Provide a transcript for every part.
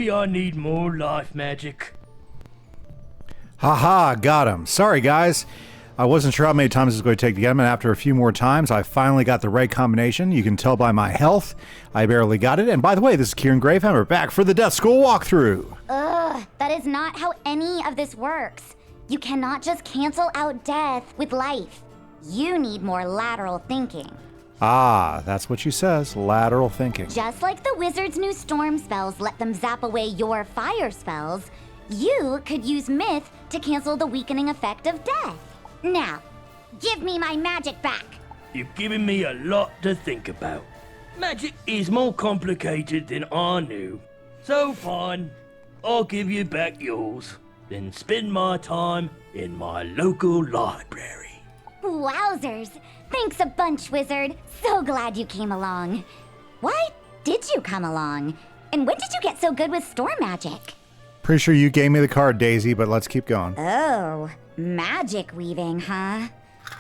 Maybe I need more life magic. Haha, got him. Sorry, guys. I wasn't sure how many times it was going to take to get him, and after a few more times, I finally got the right combination. You can tell by my health, I barely got it. And by the way, this is Kieran Gravehammer back for the Death School walkthrough. Ugh, that is not how any of this works. You cannot just cancel out death with life. You need more lateral thinking. Ah, that's what she says, lateral thinking. Just like the wizard's new storm spells let them zap away your fire spells, you could use myth to cancel the weakening effect of death. Now, give me my magic back. You've given me a lot to think about. Magic is more complicated than I knew. So fine, I'll give you back yours, then spend my time in my local library. Wowzers! Thanks a bunch, Wizard. So glad you came along. Why did you come along? And when did you get so good with storm magic? Pretty sure you gave me the card, Daisy, but let's keep going. Oh, magic weaving, huh?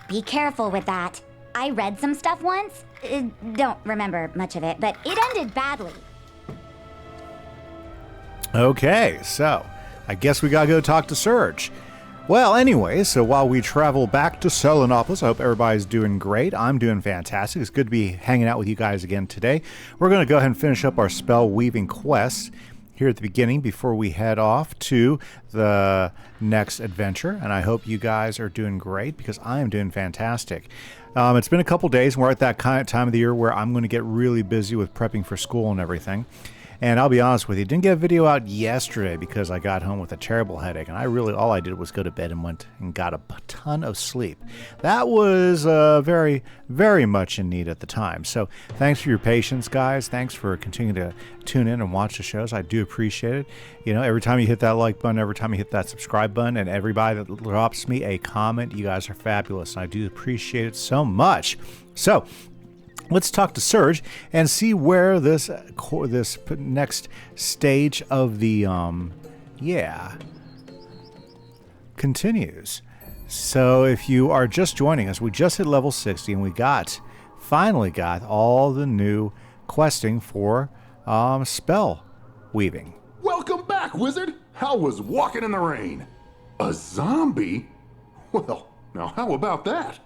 Be careful with that. I read some stuff once. Don't remember much of it, but it ended badly. Okay, so I guess we gotta go talk to Serge. Well, anyway, so while we travel back to Selenopolis, I hope everybody's doing great. I'm doing fantastic. It's good to be hanging out with you guys again today. We're going to go ahead and finish up our spell weaving quest here at the beginning before we head off to the next adventure. And I hope you guys are doing great because I am doing fantastic. It's been a couple days and we're at that kind of time of the year where I'm going to get really busy with prepping for school and everything. And I'll be honest with you, didn't get a video out yesterday because I got home with a terrible headache. And all I did was go to bed and went and got a ton of sleep. That was very, very much in need at the time. So thanks for your patience, guys. Thanks for continuing to tune in and watch the shows. I do appreciate it. You know, every time you hit that like button, every time you hit that subscribe button, and everybody that drops me a comment, you guys are fabulous. And I do appreciate it so much. So let's talk to Serge and see where this next stage of the continues. So if you are just joining us, we just hit level 60 and we finally got all the new questing for spell weaving. Welcome back, wizard. How was walking in the rain? A zombie? Well, now how about that?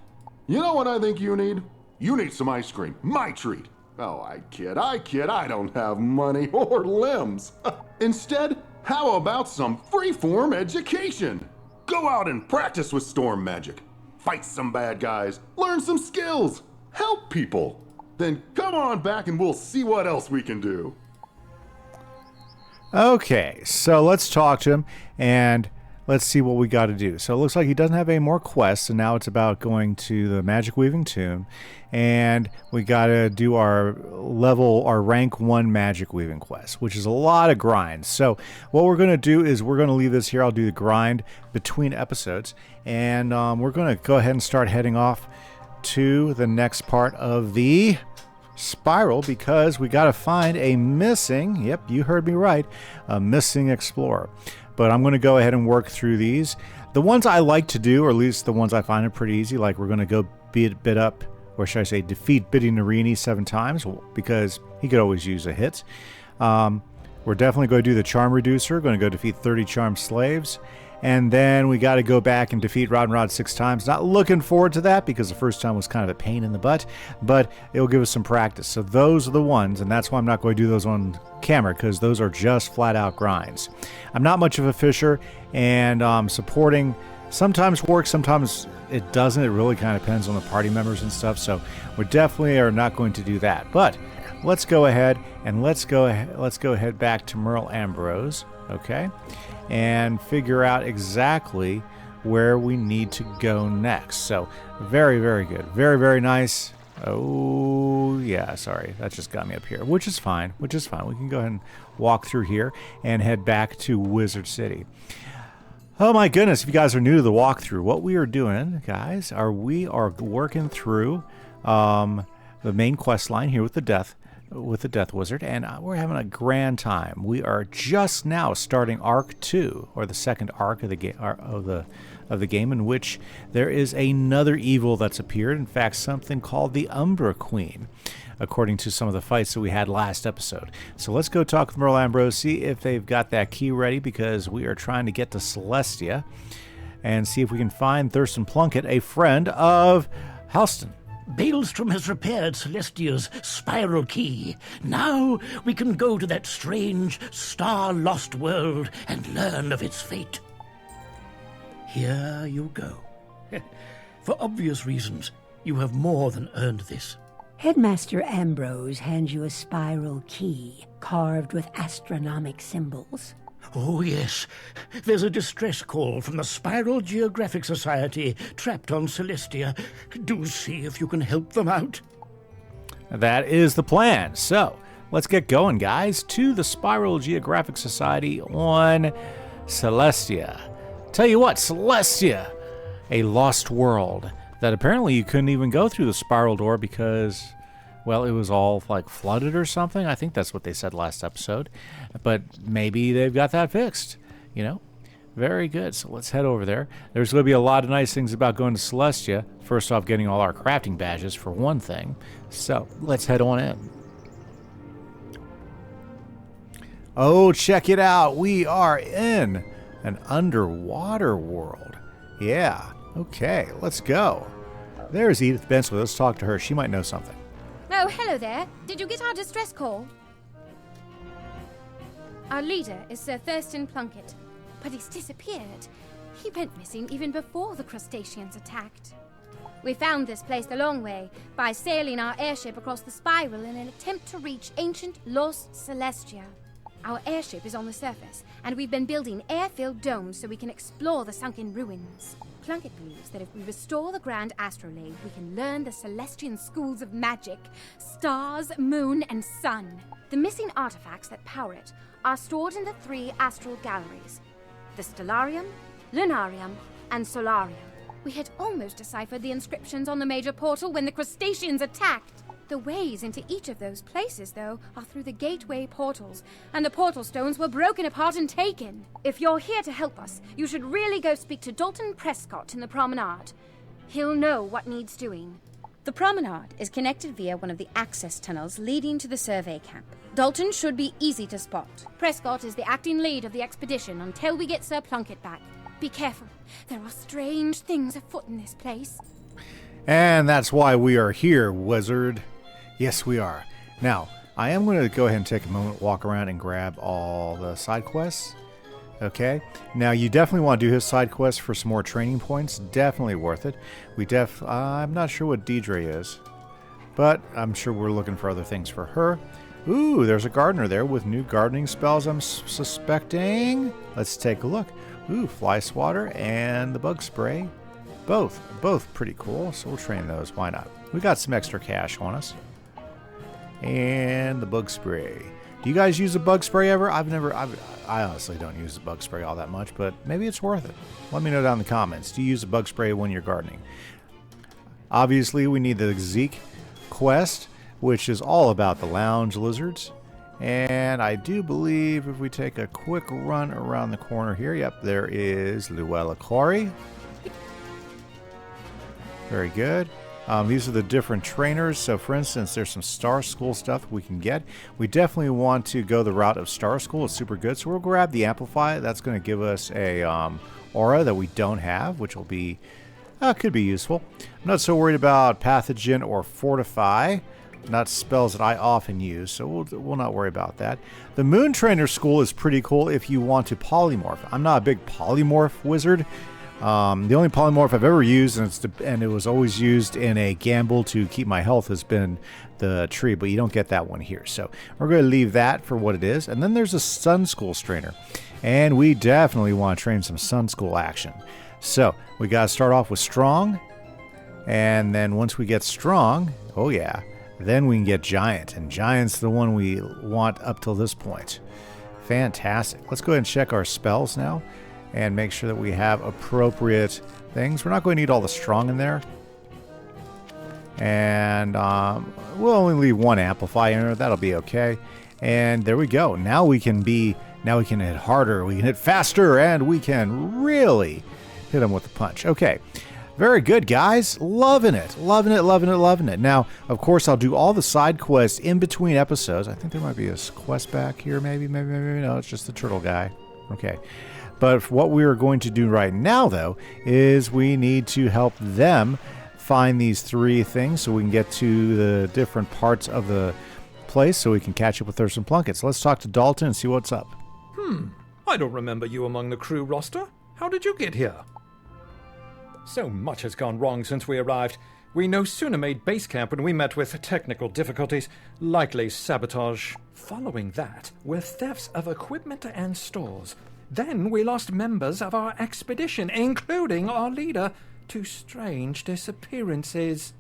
You know what I think you need? You need some ice cream. My treat. Oh, I kid. I don't have money or limbs. Instead, how about some freeform education? Go out and practice with storm magic. Fight some bad guys. Learn some skills. Help people. Then come on back and we'll see what else we can do. Okay, so let's talk to him and let's see what we got to do. So it looks like he doesn't have any more quests, and now it's about going to the Magic Weaving Tomb, and we got to do our rank 1 Magic Weaving quest, which is a lot of grind. So what we're going to do is we're going to leave this here. I'll do the grind between episodes, and we're going to go ahead and start heading off to the next part of the spiral because we got to find a missing, yep, you heard me right, a missing explorer. But I'm going to go ahead and work through these. The ones I like to do, or at least the ones I find are pretty easy, like we're going to go bit up, or should I say defeat Biddy Narini 7 times, because he could always use a hit. We're definitely going to do the Charm Reducer, going to go defeat 30 Charmed Slaves. And then we got to go back and defeat Rod and Rod 6 times. Not looking forward to that because the first time was kind of a pain in the butt, but it'll give us some practice. So those are the ones, and that's why I'm not going to do those on camera because those are just flat out grinds. I'm not much of a fisher, and supporting sometimes works, sometimes it doesn't. It really kind of depends on the party members and stuff. So we definitely are not going to do that. But let's go ahead and let's go ahead back to Merle Ambrose, okay? And figure out exactly where we need to go next. So very, very good. Very, very nice. Oh, yeah, sorry. That just got me up here, which is fine. We can go ahead and walk through here and head back to Wizard City. Oh, my goodness. If you guys are new to the walkthrough, what we are doing, guys, we are working through the main quest line here with the Death Wizard, and we're having a grand time. We are just now starting Arc 2, or the second arc of the game, of the game, in which there is another evil that's appeared. In fact, something called the Umbra Queen. according to some of the fights that we had last episode. So let's go talk with Merle Ambrose, see if they've got that key ready, because we are trying to get to Celestia and see if we can find Thurston Plunkett, a friend of Halston. Baelstrom has repaired Celestia's spiral key. Now we can go to that strange, star-lost world and learn of its fate. Here you go. For obvious reasons, you have more than earned this. Headmaster Ambrose hands you a spiral key carved with astronomic symbols. Oh, yes. There's a distress call from the Spiral Geographic Society trapped on Celestia. Do see if you can help them out. That is the plan. So let's get going, guys, to the Spiral Geographic Society on Celestia. Tell you what, Celestia, a lost world that apparently you couldn't even go through the spiral door because, well, it was all like flooded or something. I think that's what they said last episode. But maybe they've got that fixed, you know? Very good. So let's head over there. There's going to be a lot of nice things about going to Celestia. First off, getting all our crafting badges for one thing. So let's head on in. Oh, check it out. We are in an underwater world. Yeah. Okay, let's go. There's Edith Bensley. Let's talk to her. She might know something. Oh, hello there. Did you get our distress call? Our leader is Sir Thurston Plunkett, but he's disappeared. He went missing even before the crustaceans attacked. We found this place the long way by sailing our airship across the spiral in an attempt to reach ancient Lost Celestia. Our airship is on the surface, and we've been building air-filled domes so we can explore the sunken ruins. Plunkett believes that if we restore the Grand Astrolabe, we can learn the Celestian schools of magic, stars, moon, and sun. The missing artifacts that power it are stored in the 3 astral galleries, the Stellarium, Lunarium, and Solarium. We had almost deciphered the inscriptions on the major portal when the crustaceans attacked. The ways into each of those places, though, are through the gateway portals, and the portal stones were broken apart and taken. If you're here to help us, you should really go speak to Dalton Prescott in the promenade. He'll know what needs doing. The promenade is connected via one of the access tunnels leading to the survey camp. Dalton should be easy to spot. Prescott is the acting lead of the expedition until we get Sir Plunkett back. Be careful. There are strange things afoot in this place. And that's why we are here, Wizard. Yes, we are. Now, I am going to go ahead and take a moment, walk around, and grab all the side quests. Okay? Now, you definitely want to do his side quests for some more training points. Definitely worth it. I'm not sure what Deidre is, but I'm sure we're looking for other things for her. Ooh, there's a gardener there with new gardening spells, I'm suspecting. Let's take a look. Ooh, fly swatter and the bug spray. Both pretty cool, so we'll train those. Why not? We got some extra cash on us. And the bug spray. Do you guys use a bug spray ever? I honestly don't use the bug spray all that much, but maybe it's worth it. Let me know down in the comments. Do you use a bug spray when you're gardening? Obviously, we need the Zeke quest, which is all about the lounge lizards. And I do believe if we take a quick run around the corner here, yep, there is Luella Corey. Very good. These are the different trainers. So, for instance, there's some Star School stuff we can get. We definitely want to go the route of Star School. It's super good. So we'll grab the Amplify. That's going to give us a aura that we don't have, which will be could be useful. I'm not so worried about Pathogen or Fortify. Not spells that I often use, so we'll not worry about that. The Moon Trainer School is pretty cool if you want to polymorph. I'm not a big polymorph wizard. The only polymorph I've ever used, and it was always used in a gamble to keep my health, has been the tree, but you don't get that one here. So we're going to leave that for what it is. And then there's a Sun School Strainer, and we definitely want to train some Sun School action. So we got to start off with Strong, and then once we get Strong, oh yeah, then we can get Giant, and Giant's the one we want up till this point. Fantastic. Let's go ahead and check our spells now and make sure that we have appropriate things. We're not going to need all the Strong in there. And we'll only leave one Amplify in there. That'll be okay. And there we go. Now we can hit harder, we can hit faster, and we can really hit them with the punch. Okay. Very good, guys. Loving it. Loving it, loving it, loving it. Now, of course, I'll do all the side quests in between episodes. I think there might be a quest back here, maybe. No, it's just the turtle guy. Okay. But what we are going to do right now, though, is we need to help them find these 3 things so we can get to the different parts of the place so we can catch up with Thurston Plunkett. So let's talk to Dalton and see what's up. I don't remember you among the crew roster. How did you get here? So much has gone wrong since we arrived. We no sooner made base camp when we met with technical difficulties, likely sabotage. Following that were thefts of equipment and stores. Then we lost members of our expedition, including our leader, to strange disappearances.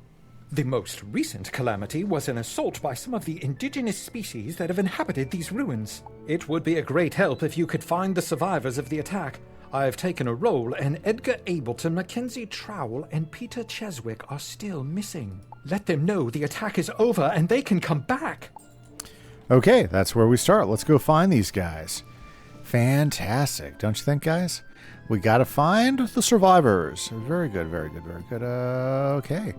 The most recent calamity was an assault by some of the indigenous species that have inhabited these ruins. It would be a great help if you could find the survivors of the attack. I've taken a role, and Edgar Ableton, Mackenzie Trowell, and Peter Cheswick are still missing. Let them know the attack is over and they can come back. Okay, that's where we start. Let's go find these guys. Fantastic, don't you think, guys? We gotta find the survivors. Very good, very good, very good. Okay.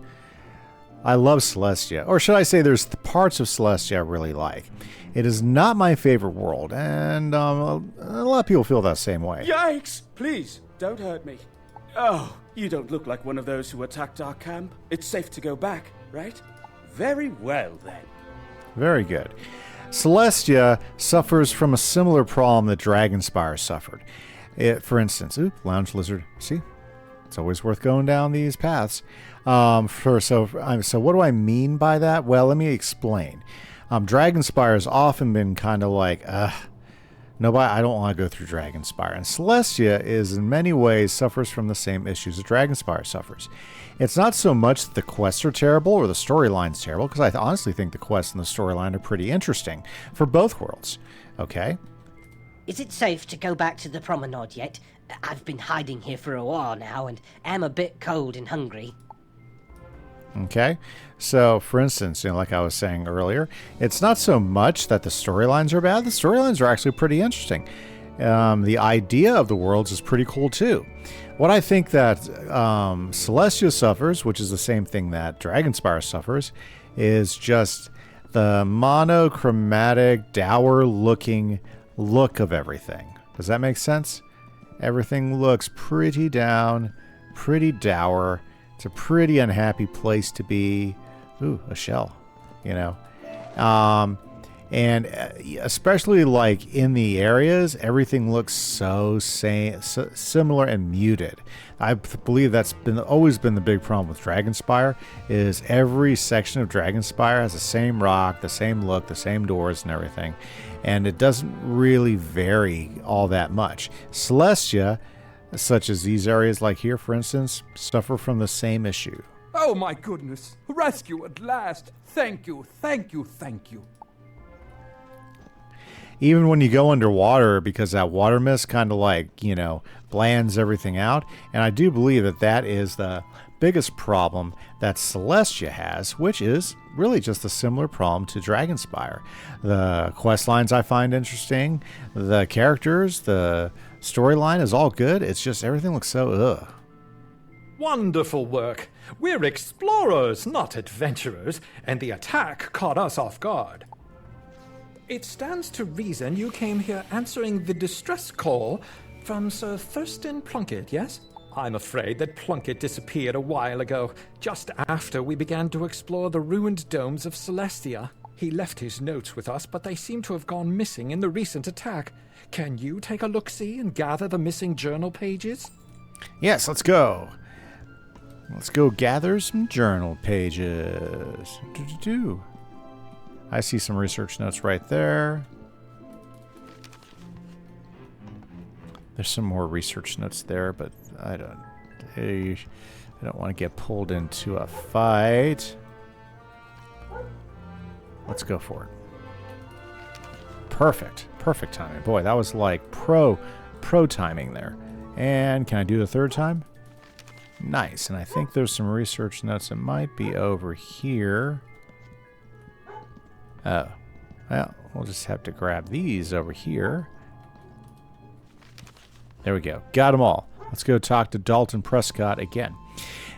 I love Celestia. Or should I say there's parts of Celestia I really like. It is not my favorite world, and a lot of people feel that same way. Yikes! Please, don't hurt me. Oh, you don't look like one of those who attacked our camp. It's safe to go back, right? Very well, then. Very good. Celestia suffers from a similar problem that Dragonspire suffered. For instance, Lounge Lizard. See? It's always worth going down these paths. So what do I mean by that? Well, let me explain. Dragonspire has often been kind of like, nobody, I don't want to go through Dragonspire. And Celestia is in many ways suffers from the same issues that Dragonspire suffers. It's not so much that the quests are terrible or the storyline's terrible, because I honestly think the quests and the storyline are pretty interesting for both worlds. Okay? Is it safe to go back to the promenade yet? I've been hiding here for a while now and am a bit cold and hungry. Okay, so for instance, like I was saying earlier, it's not so much that the storylines are bad. The storylines are actually pretty interesting. The idea of the worlds is pretty cool too. What I think that Celestia suffers, which is the same thing that Dragonspire suffers, is just the monochromatic, dour-looking look of everything. Does that make sense? Everything looks pretty down, pretty dour. It's a pretty unhappy place to be. Ooh, a shell, and especially like in the areas, everything looks so similar and muted. I believe that's always been the big problem with Dragonspire, is every section of Dragonspire has the same rock, the same look, the same doors and everything, and it doesn't really vary all that much. Celestia, such as these areas like here, for instance, suffer from the same issue. Oh my goodness! Rescue at last! Thank you, thank you, thank you. Even when you go underwater, because that water mist kind of like, blands everything out. And I do believe that that is the biggest problem that Celestia has, which is really just a similar problem to Dragonspire. The quest lines I find interesting, the characters, the storyline is all good. It's just everything looks so ugh. Wonderful work. We're explorers, not adventurers, and the attack caught us off guard. It stands to reason you came here answering the distress call from Sir Thurston Plunkett, yes? I'm afraid that Plunkett disappeared a while ago, just after we began to explore the ruined domes of Celestia. He left his notes with us, but they seem to have gone missing in the recent attack. Can you take a look-see and gather the missing journal pages? Yes, let's go. Let's go gather some journal pages. I see some research notes right there. There's some more research notes there, but I don't want to get pulled into a fight. Let's go for it. Perfect timing. Boy, that was like pro timing there. And can I do the third time? Nice. And I think there's some research notes that might be over here. Oh, well, we'll just have to grab these over here. There we go. Got them all. Let's go talk to Dalton Prescott again.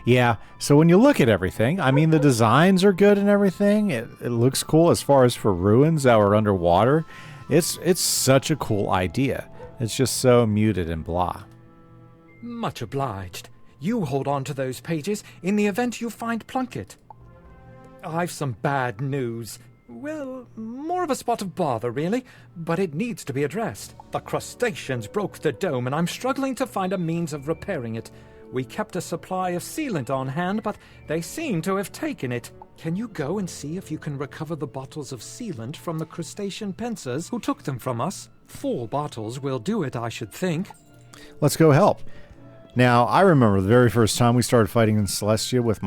Yeah, so when you look at everything, I mean, the designs are good and everything. It looks cool as far as for ruins that are underwater. It's such a cool idea. It's just so muted and blah. Much obliged. You hold on to those pages in the event you find Plunkett. I've some bad news. Well, more of a spot of bother, really, but it needs to be addressed. The crustaceans broke the dome, and I'm struggling to find a means of repairing it. We kept a supply of sealant on hand, but they seem to have taken it. Can you go and see if you can recover the bottles of sealant from the crustacean pincers who took them from us? 4 bottles will do it, I should think. Let's go help. Now, I remember the very first time we started fighting in Celestia with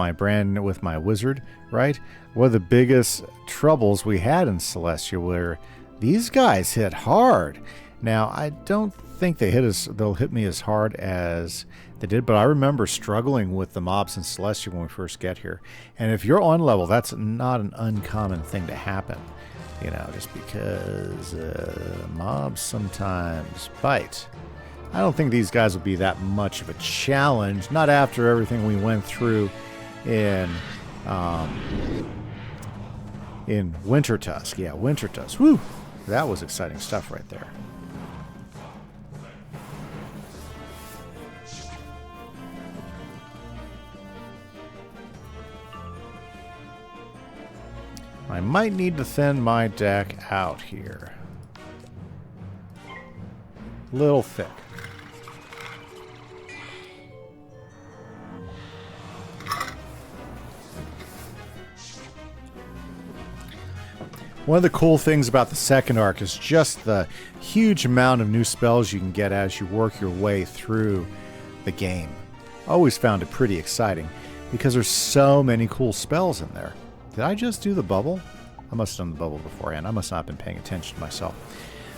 my wizard, right? One of the biggest troubles we had in Celestia were these guys hit hard. Now, I don't think they'll hit me as hard as they did, but I remember struggling with the mobs in Celestia when we first get here. And if you're on level, that's not an uncommon thing to happen. You know, just because mobs sometimes bite. I don't think these guys will be that much of a challenge. Not after everything we went through in Winter Tusk. Yeah, Winter Tusk. Woo! That was exciting stuff right there. I might need to thin my deck out here. Little thick. One of the cool things about the second arc is just the huge amount of new spells you can get as you work your way through the game. Always found it pretty exciting because there's so many cool spells in there. Did I just do the bubble? I must have done the bubble beforehand. I must not have been paying attention to myself.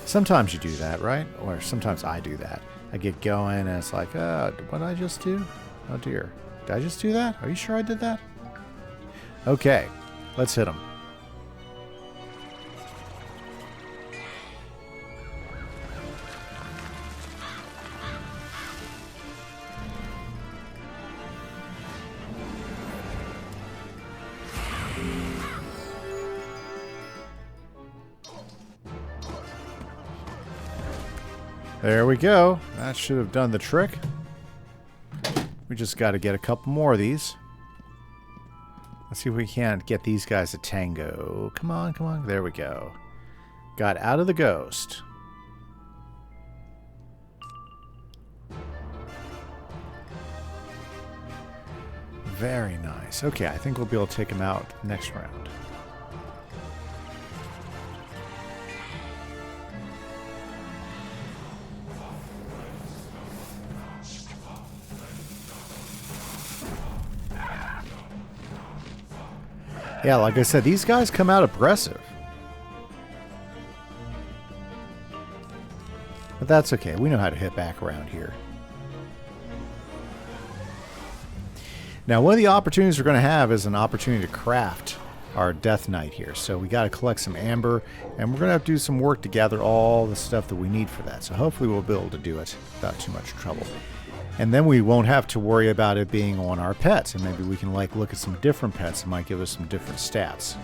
Sometimes you do that, right? Or sometimes I do that. I get going and it's like, what did I just do? Oh dear. Did I just do that? Are you sure I did that? Okay, let's hit them. There we go. That should have done the trick. We just got to get a couple more of these. Let's see if we can't get these guys to tango. Come on, come on. There we go. Got out of the ghost. Very nice. Okay, I think we'll be able to take him out next round. Yeah, like I said, these guys come out aggressive. But that's okay. We know how to hit back around here. Now, one of the opportunities we're going to have is an opportunity to craft our Death Knight here. So we got to collect some amber, and we're going to have to do some work to gather all the stuff that we need for that. So hopefully we'll be able to do it without too much trouble. And then we won't have to worry about it being on our pets. And maybe we can like look at some different pets that might give us some different stats.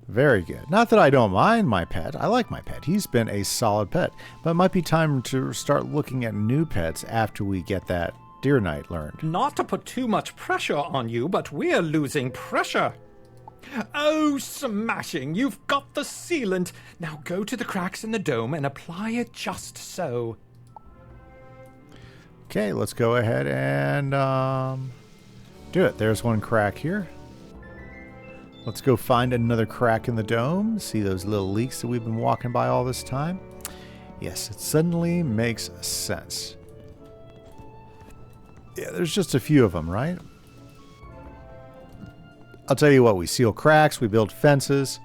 Very good. Not that I don't mind my pet. I like my pet. He's been a solid pet. But it might be time to start looking at new pets after we get that Deer Knight learned. Not to put too much pressure on you, but we're losing pressure. Oh, smashing! You've got the sealant. Now go to the cracks in the dome and apply it just so. Okay, let's go ahead and do it. There's one crack here. Let's go find another crack in the dome. See those little leaks that we've been walking by all this time? Yes, it suddenly makes sense. Yeah, there's just a few of them, right? I'll tell you what, we seal cracks, we build fences.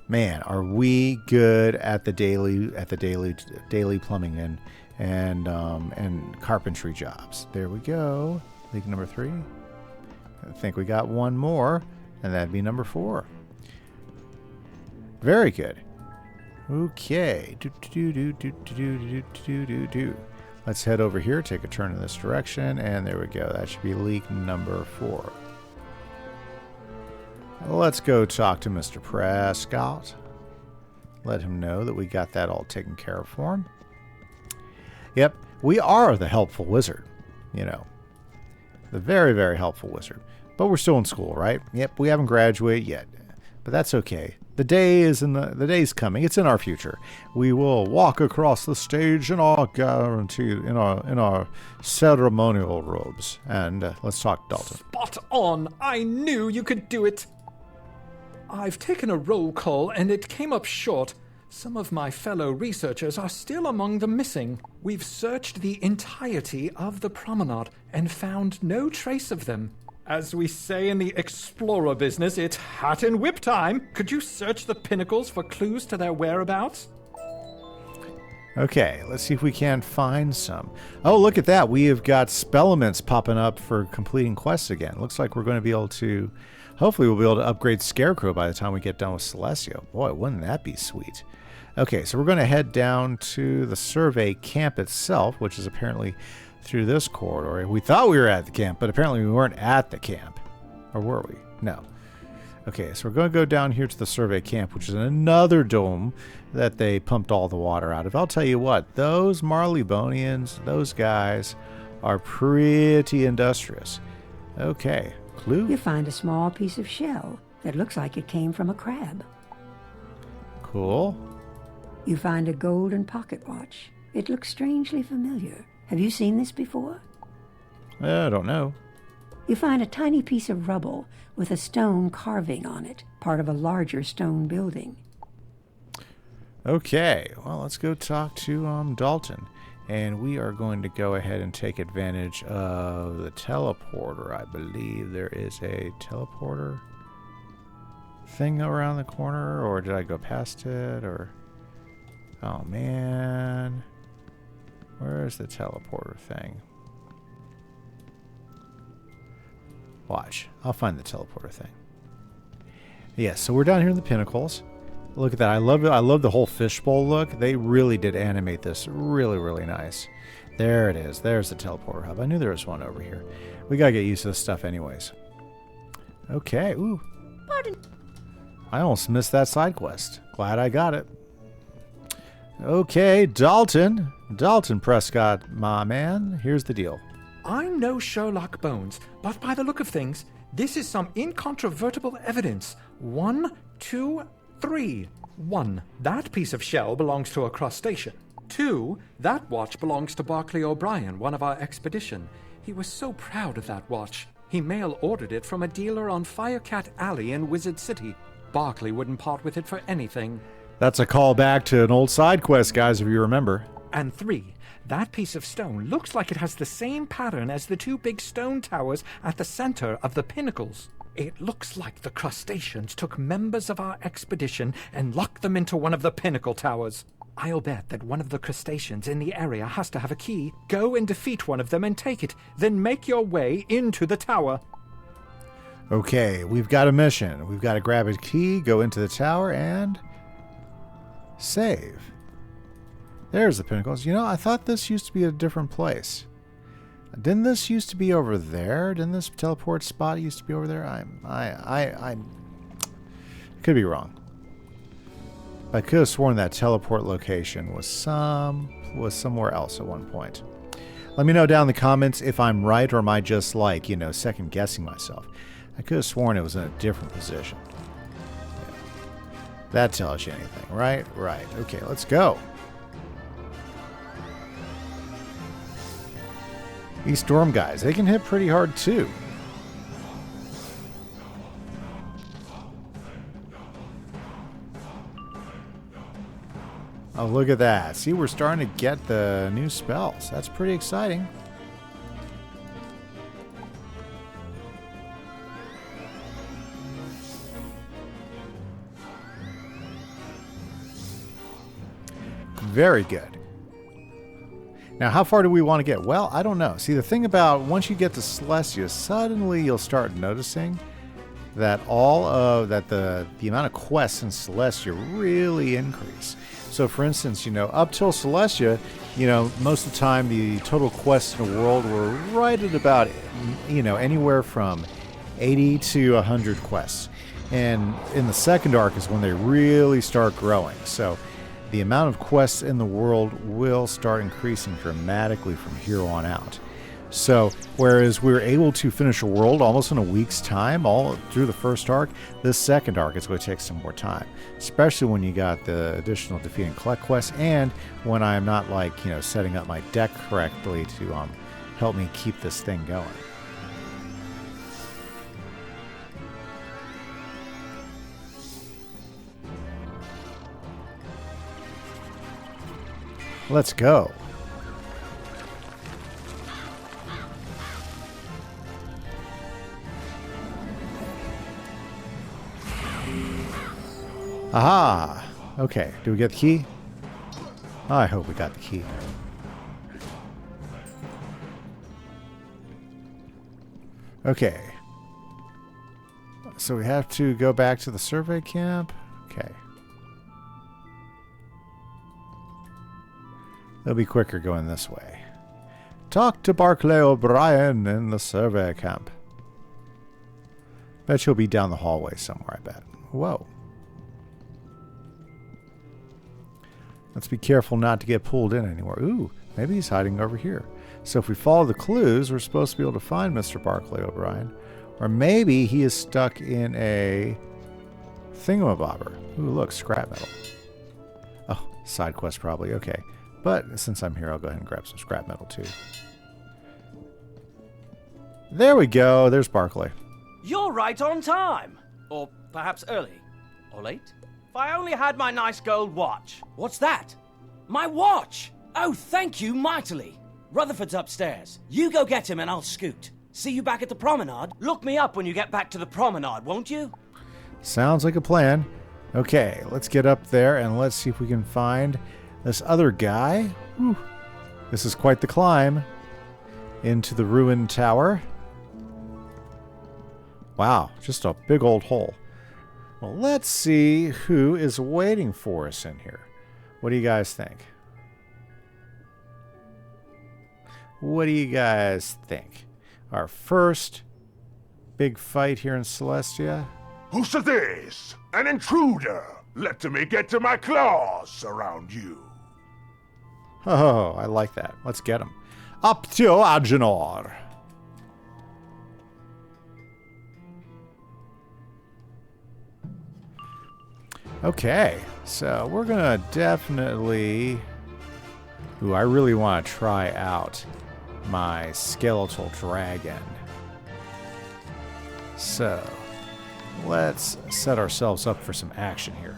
Man, are we good at the daily plumbing and carpentry jobs. There we go. Leak number 3. I think we got one more, and that'd be number 4. Very good. Okay. Let's head over here, take a turn in this direction, and there we go. That should be leak number 4. Let's go talk to Mr. Prescott. Let him know that we got that all taken care of for him. Yep, we are the helpful wizard, you know. The very, very helpful wizard. But we're still in school, right? Yep, we haven't graduated yet. But that's okay. The day's coming. It's in our future. We will walk across the stage in our ceremonial robes. And let's talk Dalton. Spot on! I knew you could do it! I've taken a roll call and it came up short. Some of my fellow researchers are still among the missing. We've searched the entirety of the promenade and found no trace of them. As we say in the explorer business, it's hat and whip time. Could you search the pinnacles for clues to their whereabouts? Okay, let's see if we can find some. Oh, look at that. We have got spellaments popping up for completing quests again. Looks like we're going to be able to... Hopefully we'll be able to upgrade Scarecrow by the time we get done with Celestia. Boy, wouldn't that be sweet. Okay, so we're going to head down to the survey camp itself, which is apparently through this corridor. We thought we were at the camp, but apparently we weren't at the camp. Or were we? No. Okay, so we're going to go down here to the survey camp, which is another dome that they pumped all the water out of. I'll tell you what, those Marleybonians, those guys are pretty industrious. Okay, clue? You find a small piece of shell that looks like it came from a crab. Cool. You find a golden pocket watch. It looks strangely familiar. Have you seen this before? I don't know. You find a tiny piece of rubble with a stone carving on it, part of a larger stone building. Okay, well, let's go talk to Dalton. And we are going to go ahead and take advantage of the teleporter. I believe there is a teleporter thing around the corner, or did I go past it, or... Oh, man... Where's the teleporter thing? Watch. I'll find the teleporter thing. Yes, so we're down here in the pinnacles. Look at that. I love it. I love the whole fishbowl look. They really did animate this really, really nice. There it is. There's the teleporter hub. I knew there was one over here. We gotta get used to this stuff anyways. Okay. Ooh. Pardon. I almost missed that side quest. Glad I got it. Okay, Dalton. Dalton Prescott, my man. Here's the deal. I'm no Sherlock Bones, but by the look of things, this is some incontrovertible evidence. 1, 2, 3. 1. That piece of shell belongs to a crustacean. 2. That watch belongs to Barclay O'Brien, one of our expedition. He was so proud of that watch. He mail-ordered it from a dealer on Firecat Alley in Wizard City. Barclay wouldn't part with it for anything. That's a call back to an old side quest, guys, if you remember. And 3. That piece of stone looks like it has the same pattern as the 2 big stone towers at the center of the pinnacles. It looks like the crustaceans took members of our expedition and locked them into one of the pinnacle towers. I'll bet that one of the crustaceans in the area has to have a key. Go and defeat one of them and take it. Then make your way into the tower. Okay, we've got a mission. We've got to grab a key, go into the tower, and... save. There's the pinnacles. You know, I thought this used to be a different place. Didn't this used to be over there? Didn't this teleport spot used to be over there? I could be wrong. I could have sworn that teleport location was somewhere else at one point. Let me know down in the comments if I'm right, or am I just like, you know, second guessing myself. I could have sworn it was in a different position. Yeah. That tells you anything, right? Right. Okay, let's go. These storm guys, they can hit pretty hard too. Oh, look at that. See, we're starting to get the new spells. That's pretty exciting. Very good. Now, how far do we want to get? Well, I don't know. See, the thing about once you get to Celestia, suddenly you'll start noticing that the amount of quests in Celestia really increase. So, for instance, you know, up till Celestia, you know, most of the time the total quests in the world were right at about, you know, anywhere from 80 to 100 quests. And in the second arc is when they really start growing. So the amount of quests in the world will start increasing dramatically from here on out. So whereas we were able to finish a world almost in a week's time, all through the first arc, this second arc is going to take some more time. Especially when you got the additional defeat and collect quests, and when I'm not, like, you know, setting up my deck correctly to help me keep this thing going. Let's go. Aha! Okay, do we get the key? I hope we got the key. Okay. So we have to go back to the survey camp. Okay. It'll be quicker going this way. Talk to Barclay O'Brien in the survey camp. Bet she'll be down the hallway somewhere, I bet. Whoa. Let's be careful not to get pulled in anywhere. Ooh, maybe he's hiding over here. So if we follow the clues, we're supposed to be able to find Mr. Barclay O'Brien. Or maybe he is stuck in a thingamabobber. Ooh, look, scrap metal. Oh, side quest probably. Okay. But since I'm here, I'll go ahead and grab some scrap metal too. There we go. There's Barclay. You're right on time. Or perhaps early. Or late. If I only had my nice gold watch. What's that? My watch! Oh, thank you mightily. Rutherford's upstairs. You go get him and I'll scoot. See you back at the promenade. Look me up when you get back to the promenade, won't you? Sounds like a plan. Okay, let's get up there and let's see if we can find this other guy. Whew. This is quite the climb into the ruined tower. Wow, just a big old hole. Well, let's see who is waiting for us in here. What do you guys think? What do you guys think? Our first big fight here in Celestia. Who's this? An intruder! Let me get to my claws around you. Oh, I like that. Let's get him. Up to Agenor. Okay, so we're gonna definitely... Ooh, I really want to try out my skeletal dragon. So, let's set ourselves up for some action here.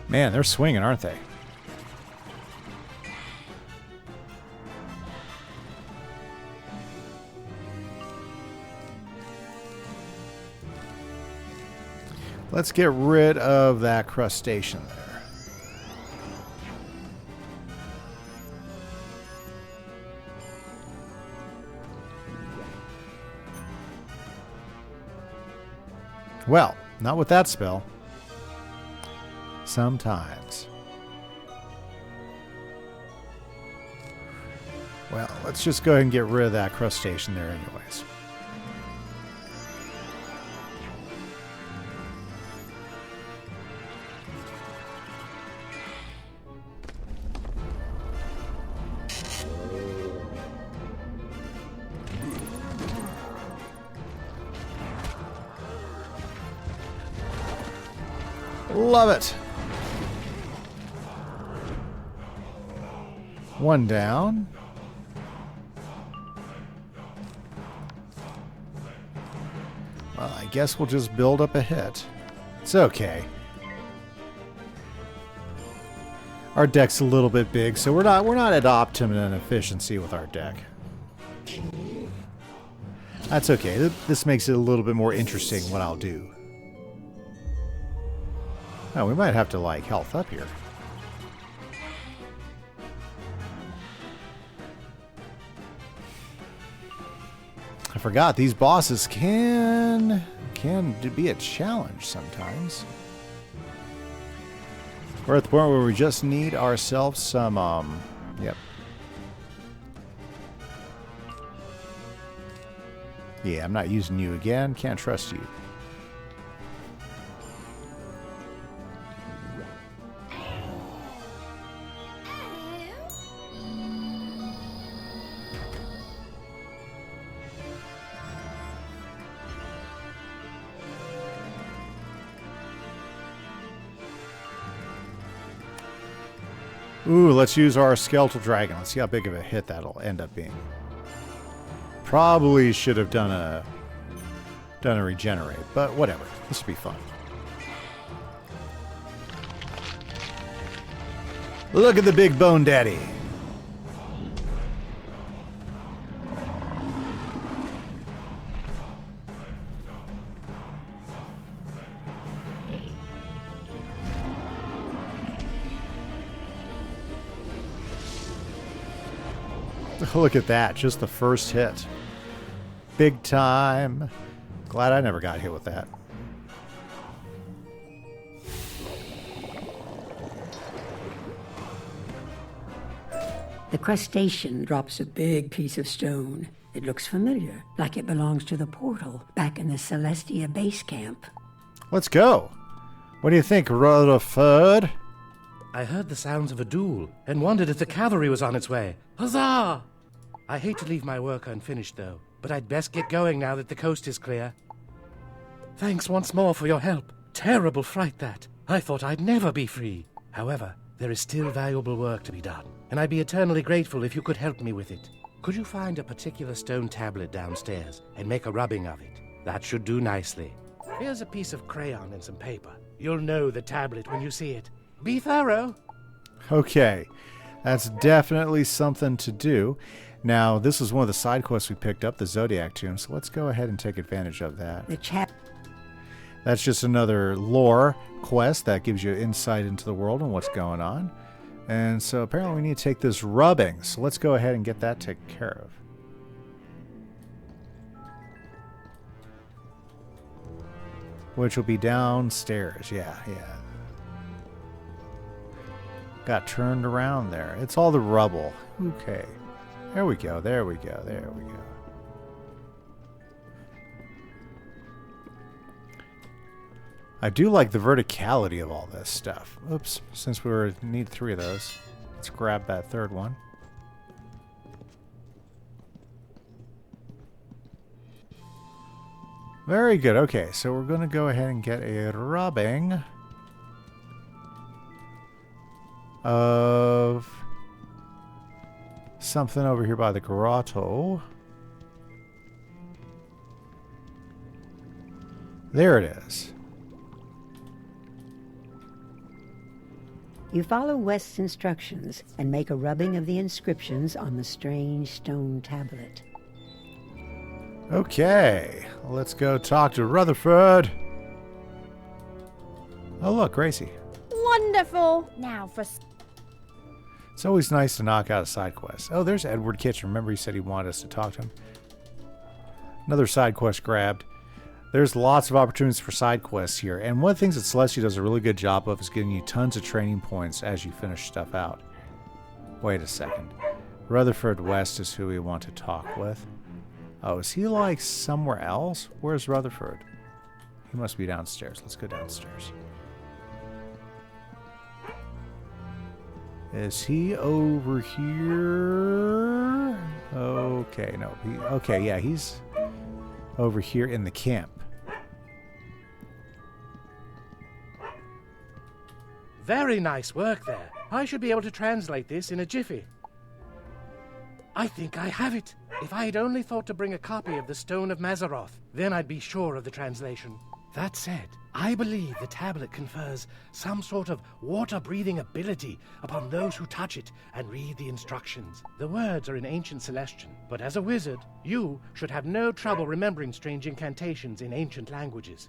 Man, they're swinging, aren't they? Let's get rid of that crustacean there. Well, not with that spell. Sometimes. Well, let's just go ahead and get rid of that crustacean there anyways. Love it. One down. Well, I guess we'll just build up a hit. It's okay. Our deck's a little bit big, so we're not at optimum efficiency with our deck. That's okay. This makes it a little bit more interesting what I'll do. Oh, we might have to, like, health up here. I forgot, these bosses can be a challenge sometimes. We're at the point where we just need ourselves some, yep. Yeah, I'm not using you again. Can't trust you. Ooh, let's use our skeletal dragon. Let's see how big of a hit that'll end up being. Probably should have done a regenerate, but whatever. This will be fun. Look at the big bone daddy. Look at that, just the first hit. Big time. Glad I never got hit with that. The crustacean drops a big piece of stone. It looks familiar, like it belongs to the portal back in the Celestia base camp. Let's go. What do you think, Rutherford? I heard the sounds of a duel and wondered if the cavalry was on its way. Huzzah! I hate to leave my work unfinished, though, but I'd best get going now that the coast is clear. Thanks once more for your help. Terrible fright, that. I thought I'd never be free. However, there is still valuable work to be done, and I'd be eternally grateful if you could help me with it. Could you find a particular stone tablet downstairs and make a rubbing of it? That should do nicely. Here's a piece of crayon and some paper. You'll know the tablet when you see it. Be thorough. Okay, that's definitely something to do. Now, this is one of the side quests we picked up, the Zodiac Tomb, so let's go ahead and take advantage of that. That's just another lore quest that gives you insight into the world and what's going on. And so apparently we need to take this rubbing, so let's go ahead and get that taken care of. Which will be downstairs, yeah. Got turned around there. It's all the rubble. Okay. There we go. I do like the verticality of all this stuff. Oops, since we need 3 of those, let's grab that third one. Very good. Okay, so we're going to go ahead and get a rubbing of something over here by the grotto. There it is. You follow West's instructions and make a rubbing of the inscriptions on the strange stone tablet. Okay, let's go talk to Rutherford. Oh look, Gracie. Wonderful! Now for... It's always nice to knock out a side quest. Oh, there's Edward Kitchen. Remember he said he wanted us to talk to him? Another side quest grabbed. There's lots of opportunities for side quests here. And one of the things that Celestia does a really good job of is giving you tons of training points as you finish stuff out. Wait a second. Rutherford West is who we want to talk with. Oh, is he like somewhere else? Where's Rutherford? He must be downstairs. Let's go downstairs. Is he over here? Okay, no. Okay, yeah, he's over here in the camp. Very nice work there. I should be able to translate this in a jiffy. I think I have it. If I had only thought to bring a copy of the Stone of Mazaroth, then I'd be sure of the translation. That said, I believe the tablet confers some sort of water-breathing ability upon those who touch it and read the instructions. The words are in ancient Celestian, but as a wizard, you should have no trouble remembering strange incantations in ancient languages.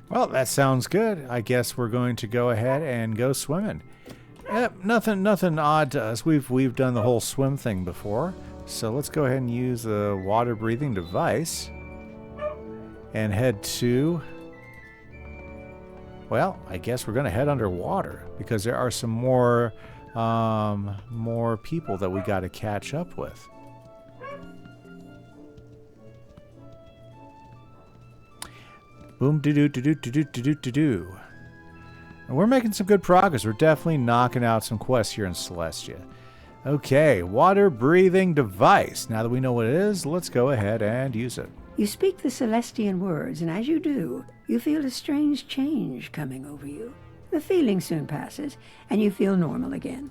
Well, that sounds good. I guess we're going to go ahead and go swimming. Yep, nothing odd to us. We've done the whole swim thing before. So let's go ahead and use the water-breathing device and head to... Well, I guess we're going to head underwater because there are some more people that we got to catch up with. Boom, do-do-do-do-do-do-do-do-do. And we're making some good progress. We're definitely knocking out some quests here in Celestia. Okay, water-breathing device. Now that we know what it is, let's go ahead and use it. You speak the Celestian words, and as you do, you feel a strange change coming over you. The feeling soon passes, and you feel normal again.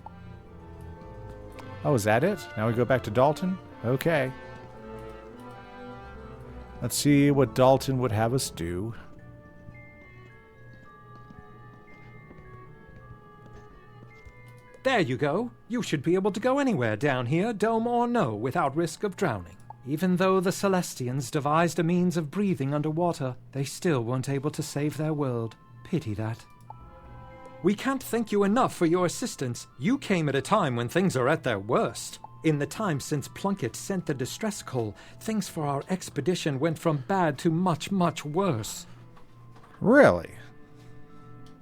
Oh, is that it? Now we go back to Dalton? Okay. Let's see what Dalton would have us do. There you go. You should be able to go anywhere down here, dome or no, without risk of drowning. Even though the Celestians devised a means of breathing underwater, they still weren't able to save their world. Pity that. We can't thank you enough for your assistance. You came at a time when things are at their worst. In the time since Plunkett sent the distress call, things for our expedition went from bad to much, much worse. Really?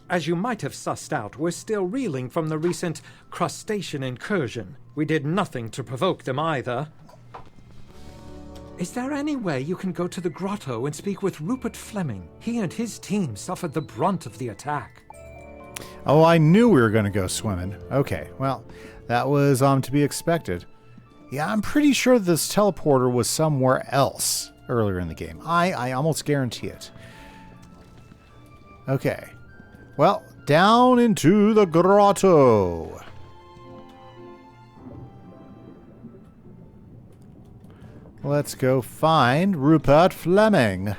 As you might have sussed out, we're still reeling from the recent crustacean incursion. We did nothing to provoke them either. Is there any way you can go to the grotto and speak with Rupert Fleming? He and his team suffered the brunt of the attack. Oh, I knew we were going to go swimming. Okay, well, that was to be expected. Yeah, I'm pretty sure this teleporter was somewhere else earlier in the game. I almost guarantee it. Okay. Well, down into the grotto. Let's go find Rupert Fleming.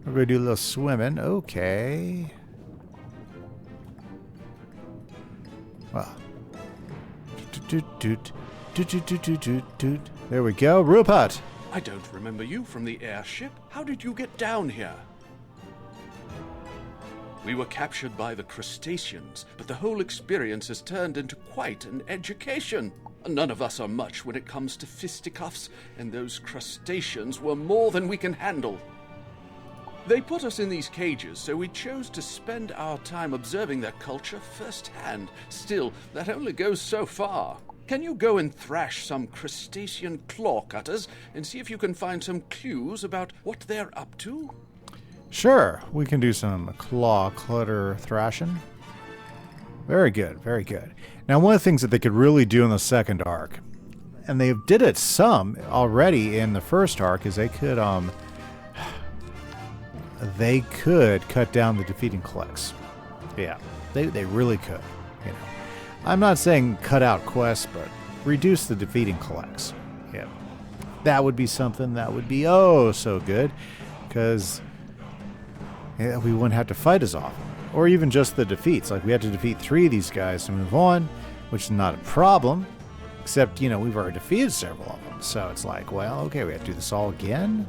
We're going to do a little swimming. Okay. Well. There we go. Rupert! I don't remember you from the airship. How did you get down here? We were captured by the crustaceans, but the whole experience has turned into quite an education. None of us are much when it comes to fisticuffs, and those crustaceans were more than we can handle. They put us in these cages, so we chose to spend our time observing their culture firsthand. Still, that only goes so far. Can you go and thrash some crustacean claw cutters and see if you can find some clues about what they're up to? Sure, we can do some claw clutter thrashing. Very good, very good. Now, one of the things that they could really do in the second arc, and they did it some already in the first arc, is they could cut down the defeating clicks. Yeah, they really could. You know, I'm not saying cut out quests, but reduce the defeating clicks. Yeah, that would be something that would be oh so good, because we wouldn't have to fight as often. Or even just the defeats. Like, we had to defeat 3 of these guys to move on, which is not a problem. Except, you know, we've already defeated several of them. So it's like, well, okay, we have to do this all again?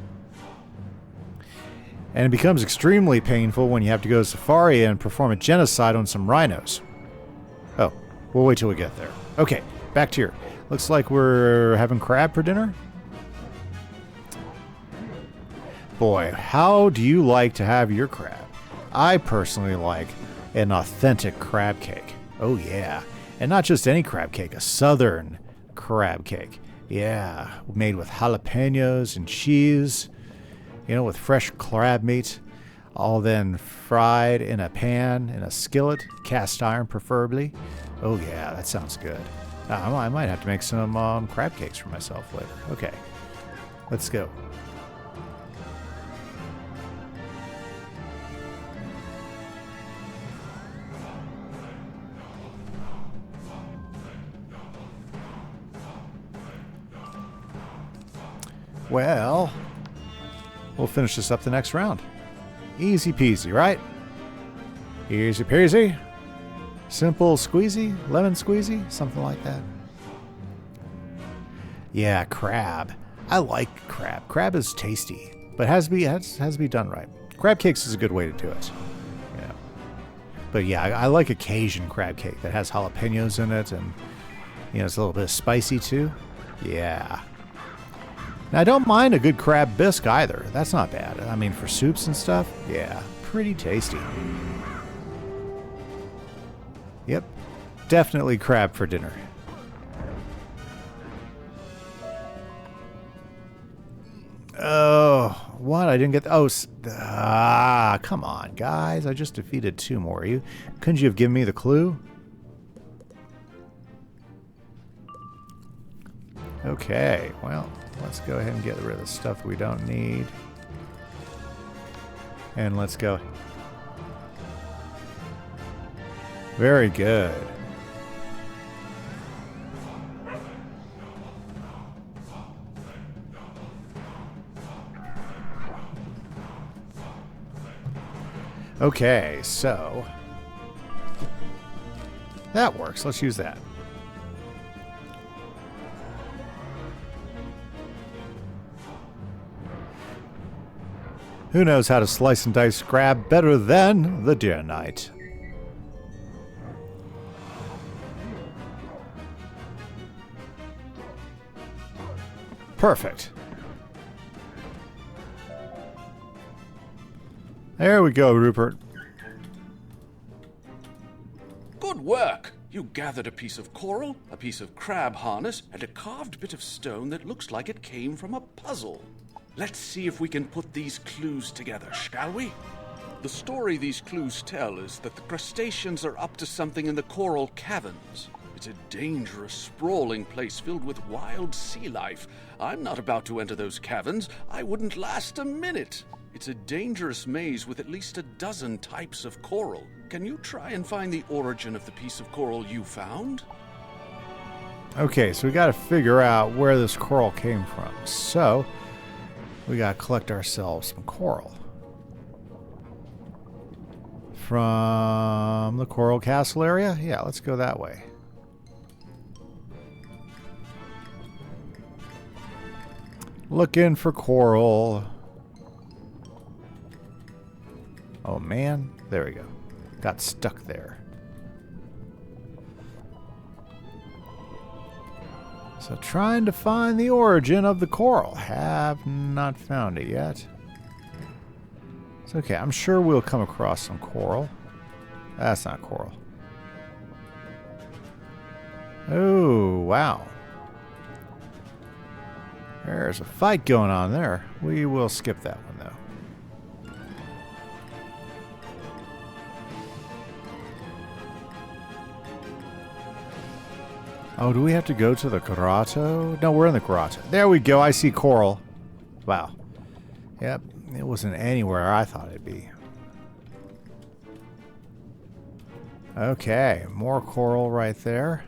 And it becomes extremely painful when you have to go to Safari and perform a genocide on some rhinos. Oh, we'll wait till we get there. Okay, back to here. Looks like we're having crab for dinner. Boy, how do you like to have your crab? I personally like an authentic crab cake. Oh yeah. And not just any crab cake, a southern crab cake. Yeah, made with jalapenos and cheese, you know, with fresh crab meat, all then fried in a pan, in a skillet, cast iron preferably. Oh yeah, that sounds good. I might have to make some crab cakes for myself later. Okay, let's go. Well, we'll finish this up the next round. Easy peasy, right? Easy peasy. Simple squeezy, lemon squeezy, something like that. Yeah, crab. I like crab. Crab is tasty, but has to be done right. Crab cakes is a good way to do it. Yeah. But yeah, I like a Cajun crab cake that has jalapenos in it, and it's a little bit spicy too. Yeah. Now I don't mind a good crab bisque either. That's not bad. I mean, for soups and stuff, yeah, pretty tasty. Yep, definitely crab for dinner. Oh, what? I didn't get... come on, guys. I just defeated 2 more. Couldn't you have given me the clue? Okay, well, let's go ahead and get rid of the stuff we don't need. And let's go. Very good. Okay, so that works. Let's use that. Who knows how to slice and dice crab better than the Deer Knight? Perfect. There we go, Rupert. Good work! You gathered a piece of coral, a piece of crab harness, and a carved bit of stone that looks like it came from a puzzle. Let's see if we can put these clues together, shall we? The story these clues tell is that the crustaceans are up to something in the coral caverns. It's a dangerous, sprawling place filled with wild sea life. I'm not about to enter those caverns. I wouldn't last a minute. It's a dangerous maze with at least a dozen types of coral. Can you try and find the origin of the piece of coral you found? Okay, so we got to figure out where this coral came from. So, we got to collect ourselves some coral. From the Coral Castle area? Yeah, let's go that way. Looking for coral. Oh man, there we go. Got stuck there. So trying to find the origin of the coral. Have not found it yet. It's okay, I'm sure we'll come across some coral. That's not coral. Oh, wow. There's a fight going on there. We will skip that one, though. Oh, do we have to go to the grotto? No, we're in the grotto. There we go. I see coral. Wow. Yep. It wasn't anywhere I thought it'd be. Okay. More coral right there.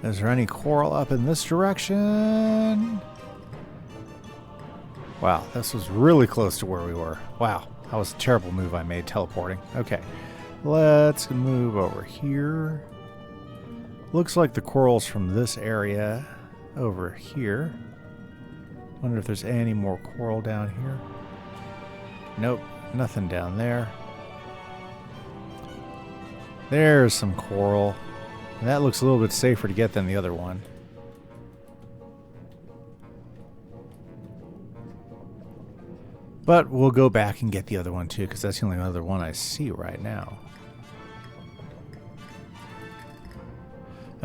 Is there any coral up in this direction? Wow, this was really close to where we were. Wow, that was a terrible move I made teleporting. Okay, let's move over here. Looks like the coral's from this area over here. Wonder if there's any more coral down here. Nope, nothing down there. There's some coral. That looks a little bit safer to get than the other one. But we'll go back and get the other one too, because that's the only other one I see right now.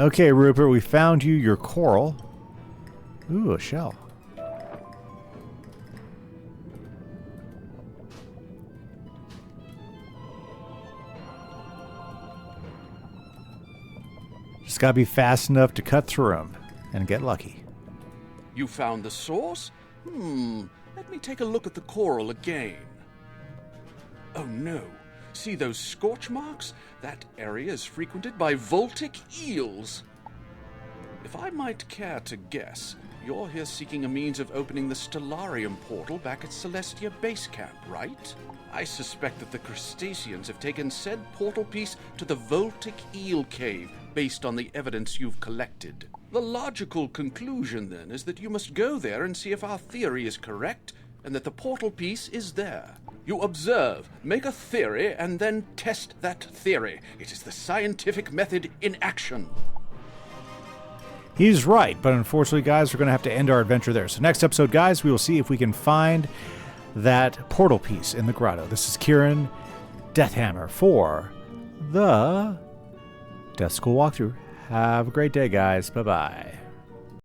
Okay, Rupert, we found you your coral. Ooh, a shell. Just gotta be fast enough to cut through them and get lucky. You found the source? Let me take a look at the coral again. Oh no. See those scorch marks? That area is frequented by voltic eels. If I might care to guess, You're here seeking a means of opening the Stellarium portal back at Celestia Base Camp, right? I suspect that the crustaceans have taken said portal piece to the Voltic Eel Cave based on the evidence you've collected. The logical conclusion, then, is that you must go there and see if our theory is correct, and that the portal piece is there. You observe, make a theory, and then test that theory. It is the scientific method in action. He's right, but unfortunately, guys, we're going to have to end our adventure there. So next episode, guys, we will see if we can find that portal piece in the grotto. This is Kieran Deathhammer for the Death School walkthrough. Have a great day, guys. Bye-bye.